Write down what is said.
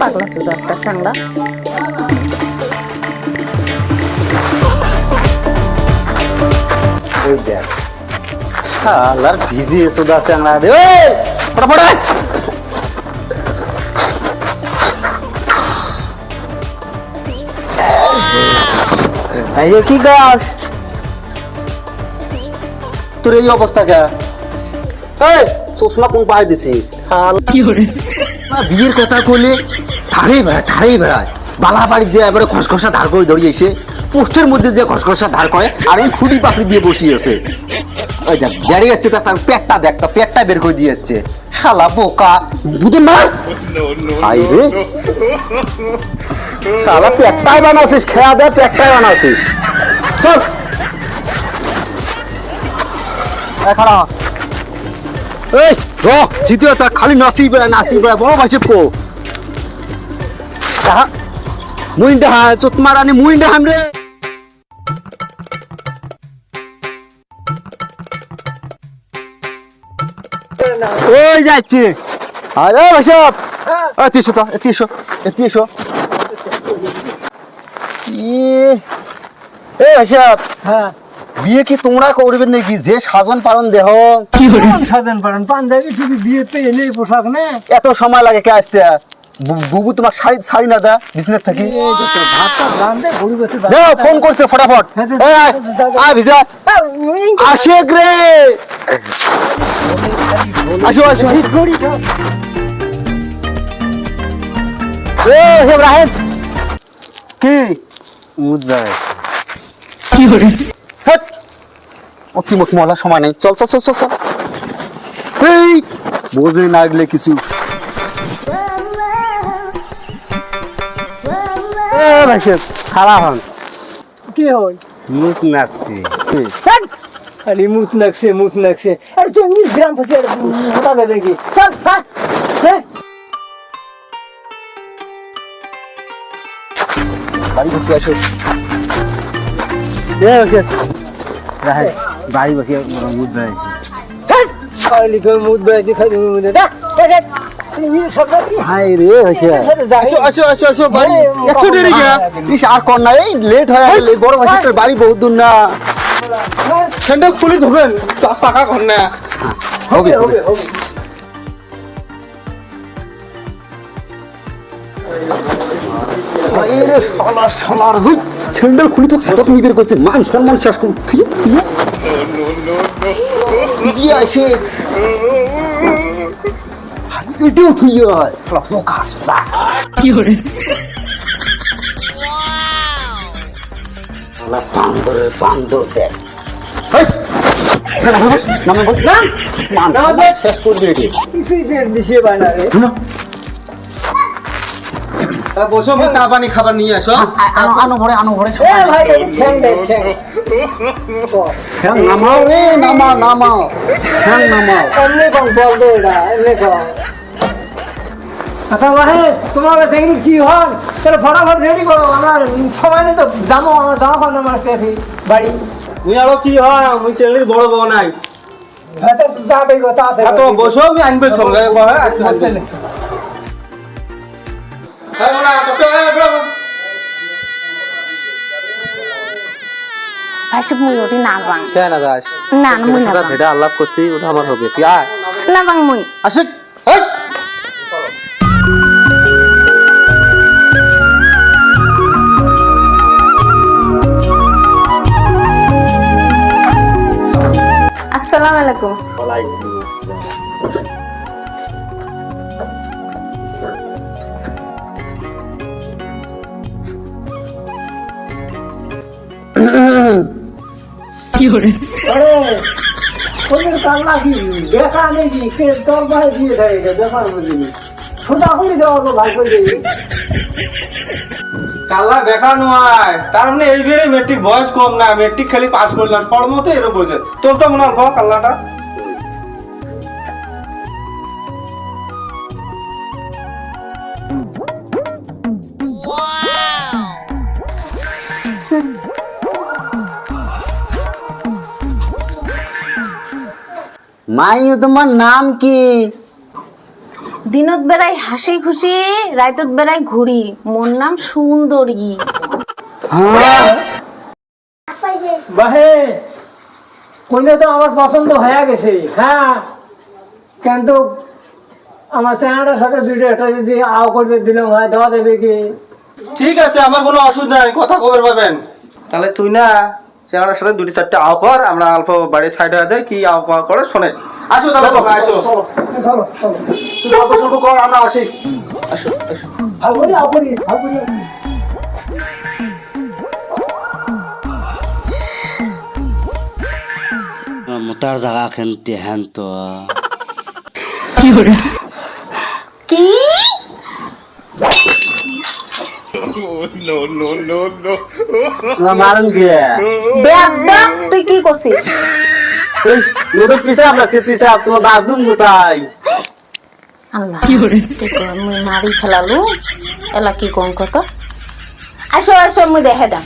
পাগলা শুধু একটা চাংলা। ওই দেখ শালার ভিজিয়ে সুদা চাংলা রে। ফটাফট এই কি গাছ তোর এই অবস্থা কে? এই চশমা কোন পায়ে দিছি? বিয়ের কথা কইলে ধারেই বেড়ায় বালা বাড়ি যে এবারে খসখসা ধার করে ধরিয়েছে, পোস্টের মধ্যে যে খসখসা ধার করে আর এই খুঁটি পাখড়ি দিয়ে বসিয়েছে। ওই দেখ বেড়ে যাচ্ছে, তার পেটটা দেখ, তার পেটটা বের করে দিয়েছে। শালা বোকা বুঝুন না। আই রে শালা পেটটাই বানাচ্ছিস, খেয়া দেয় পেটটাই বানাচ্ছিস। চল খাড়া এই জিতিও তা খালি নাচি বেড়ায় বড় ভাই কো মুইন্ডা হ্যাঁ চোট মারানি মুইন্ডা হাম রে। ওই যাচ্ছে আরে ভাইসব এতিশো তো এতিশো এ ভাইসব হ্যাঁ বিয়ে কি তোমরা করবে নাকি? যে সাজন পালন দেহ সাজান পারেন পাঞ্জাবি টুপি বিয়েতে এনেই পোশাক না এত সময় লাগে কে আসতে? বুবু তোমার শাড়ি না দা বিজনেস থাকি ভাতটা রান্ধে গরু বেঁচে ফোন করছে ফটাফট আয় ভিজা আসে রে আসো রাহেন কি উদ্দায় অতিমত মহলার সময় নেই, চল এই বোঝে না গেলে কিছু। খারাপ হন কি হয় মুখ নাচছি খালি মুত নাকছে আরে তুমি গ্রাম ফসে হতা যাবে নাকি চল বাড়ি বসে আসো। বাড়ি বসে মুদ বেড়াইছে মুদ বেড়াইছে খালি মুদ হাই রে হয়েছে আসো বাড়ি এত দেরি কে? ইস আর কর না, এই লেট হয়ে গেল। বড় ভাষাটার বাড়ি বহুত দূর না। স্যান্ডেল খুলে ধোবেন পাকা কর না হবে শালার স্যান্ডেল খুলি তো হাতত নিয়ে বের করছে। মান সম্মান শেষ করুন আসে এটাও থুই হয় বোকা সুদা। বান্দর দেখ শেষ করবি এটি। বসো চা পানি খাবার নিয়ে আসো। আনো ভরে নামাও রে নামাও আচ্ছা ভাই তোমার দেখি কি হন তাহলে ফটাফট রেডি করো, আমার সময় নেই তো যাবো, আমার যাওয়া হয় না মাস্টার বাড়ি। মুই আরো কি হয় মুই ছেলের বড় বউ নাই তো বসো আমি আনবে সঙ্গে ভাইসব মুই ওটি না যাং কে না যাস না মুই না যাং যেটা আলাপ করছি ওটা আমার হবে তুই আয় না যাং মুই আসে আসসালামু আলাইকুম। দেখা নেই তোর ভাই দিয়ে থাকে ব্যাপার বুঝিনি ছোটা খুলি দেওয়া ভাই করে কাল্লা বেকা নয় তার মানে এই বেড়ে মেট্রিক বয়স কম না, মেট্রিক খালি পাস করলাম পর মতো এরকম বলছে তোর তো মনে হয় কাল্লাটা মাইনু তোমার নাম কি? দিনত বেড়াই হাসি খুশি, রাইতত বেড়াই ঘুরি, মোর নাম সুন্দরী। হ্যাঁ বাহে কইলে তো আমার পছন্দ হয়ে গেছে, হ্যাঁ, কিন্তু আমার চেহারাটার সাথে দুটো একটা যদি আও করবে দিলাম হয়, দেওয়া যাবে কি? ঠিক আছে, আমার কোনো অসুবিধা নেই, কথা খবর পাবেন। তাহলে তুই না চেহারার সাথে দুটি চারটে আও কর, আমরা অল্প বাড়ির সাইডে হয়ে যাই, কি আও করে শোনে। আসো তাহলে বাবা, আসো। চলো চলো চলো, তুই অল্প স্বল্প কর, আমরা আসি। আও করি আও করি আও করি। মোটার জায়গা খেলতে হ্যান তো কি মারুন কে বেয়াদব, তুই কি করছিস? লোকের পিছে আমরা পিছে তোমার বাথরুম কোথায়? আল্লাহ, মুই মারি ফেলালু, এলা কি কোন কত? আসো আসো, মুই দেখে যাম।